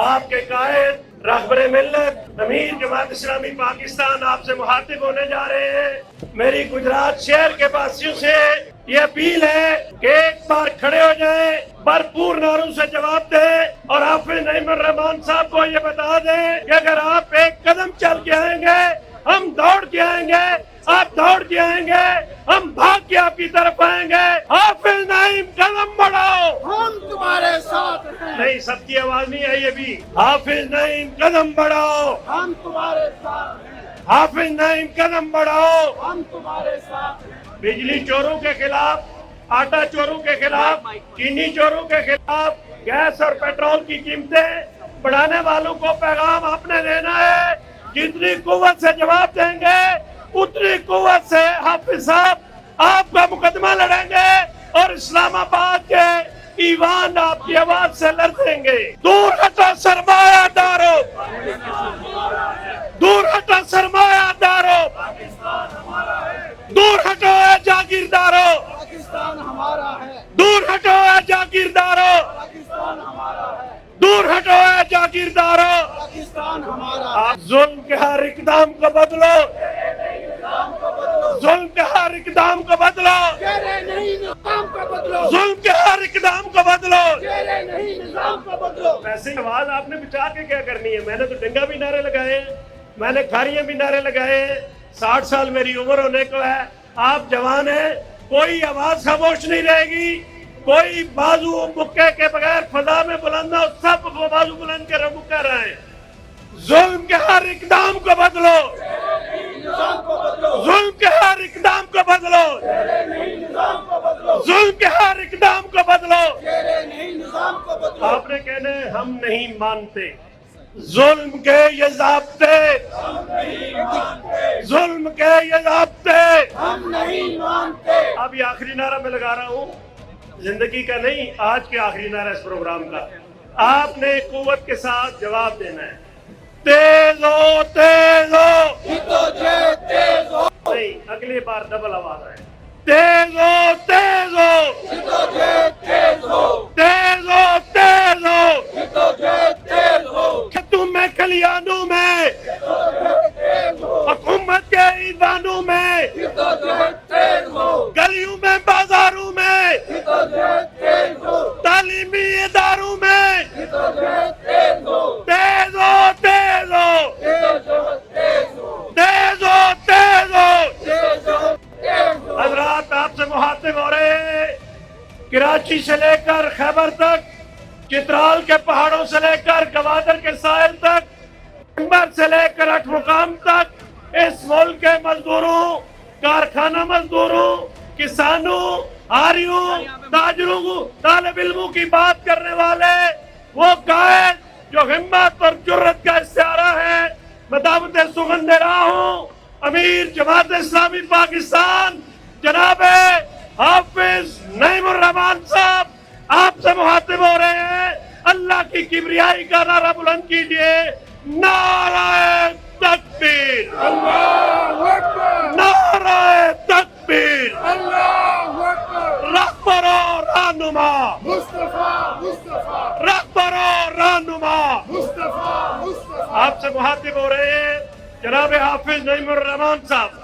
آپ کے قائد رہبر ملت امیر جماعت اسلامی پاکستان آپ سے مخاطب ہونے جا رہے ہیں۔ میری گجرات شہر کے واسیوں سے یہ اپیل ہے کہ ایک بار کھڑے ہو جائیں، بھرپور نعروں سے جواب دیں اور حافظ نعیم الرحمان صاحب کو یہ بتا دیں کہ اگر آپ ایک قدم چل کے آئیں گے ہم دوڑ کے آئیں گے، آپ دوڑ کے آئیں گے ہم بھاگ کے آپ کی طرف آئیں گے۔ حافظ نعیم قدم بڑھاؤ، ہم تمہارے ساتھ ہیں۔ نہیں، سب کی آواز نہیں آئی ابھی۔ حافظ نعیم قدم بڑھاؤ، ہم تمہارے ساتھ ہیں۔ حافظ نعیم قدم بڑھاؤ۔ ہم تمہارے ساتھ ہیں۔ بجلی چوروں کے خلاف، آٹا چوروں کے خلاف، چینی چوروں کے خلاف، گیس اور پیٹرول کی قیمتیں بڑھانے والوں کو پیغام آپ نے دینا ہے۔ جتنی قوت سے جواب دیں گے اتنی قوت سے حافظ صاحب آپ کا مقدمہ لڑیں گے اور اسلام آباد کے ایوان آپ کی آواز سے لڑیں گے۔ دور ہٹو سرمایہ دارو، دور ہٹو سرمایہ دارو، دور ہٹو اے جاگیردارو، پاکستان ہمارا ہے۔ دور ہٹو اے جاگیردارو، پاکستان ہمارا ہے۔ دور ہٹو اے جاگیردارو۔ پاکستان ہمارا ہے۔ آپ ظلم کے ہر اقدام کو بدلو، ظلم کے ہر اقدام کو بدلو، چہرے نہیں نظام کو بدلو، ظلم کے ہر اقدام کو بدلو۔ چہرے نہیں نظام کو بدلو۔ ویسے آواز آپ نے بچا کے کیا کرنی ہے؟ میں نے تو ڈنگا بھی نعرے لگائے ہیں، میں نے کھاریاں بھی نعرے لگائے ہیں، 60 سال میری عمر ہونے کو ہے، آپ جوان ہیں، کوئی آواز خاموش نہیں رہے گی، کوئی بازو مکے کے بغیر فضا میں بلند ہو، سب بازو بلند کے مکہ رہے ہیں۔ ظلم کے ہر اقدام کو بدلو، نظام کو بدلو، ظلم کے ہر اقدام کو بدلو، چہرے نہیں نظام کو بدلو، ظلم کے ہر اقدام کو بدلو۔ چہرے نہیں نظام کو بدلو۔ آپ نے کہنا ہے ہم نہیں مانتے ظلم کے یہ ضابطے، ظلم کے یہ ضابطے۔ ہم نہیں مانتے۔ اب یہ آخری نعرہ میں لگا رہا ہوں، زندگی کا نہیں، آج کے آخری نعرہ اس پروگرام کا۔ آپ نے قوت کے ساتھ جواب دینا ہے۔ تیز ہو، تیز ہو، تیز ہو، نہیں، اگلی بار ڈبل آواز آئے۔ تیز ہو، تیز ہو، تیز ہو، تیز ہو، تیز ہو، تیز ہو، کھتوں میں کلیانوں میں، تیز ہو، حکومت کے ایوانوں میں، تیز ہو، گلیوں میں، بازاروں میں، تیز ہو، تعلیمی اداروں میں، تیز ہو، تیز ہو، تیز ہو، تیز ہو، تیز ہو، تیز ہو، تیز ہو۔ تیز ہو، تیز ہو۔ حضرات آپ سے مخاطب ہو رہے ہیں، کراچی سے لے کر خیبر تک، چترال کے پہاڑوں سے لے کر گوادر کے ساحل تک، انبر سے لے کر اٹھ مقام تک، اس ملک کے مزدوروں، کارخانہ مزدوروں، کسانوں، آریوں، تاجروں، طالب علموں کی بات کرنے والے وہ قائد جو ہمت اور جرت کا استعارہ ہے، میں دعوت سخن دے رہا ہوں امیر جماعت اسلامی پاکستان جناب حافظ نعیم الرحمان صاحب آپ سے مخاطب ہو رہے ہیں۔ اللہ کی کبریائی کا نعرہ بلند کیجئے، نعرہ تکبیر، اللہ اکبر، نعرہ تکبیر، اللہ اکبر۔ رہبر و رہنما، مصطفیٰ، مصطفیٰ، رہبر و رہنما مصطفیٰ، مصطفیٰ۔ آپ سے مخاطب ہو رہے ہیں جناب حافظ نعیم الرحمان صاحب۔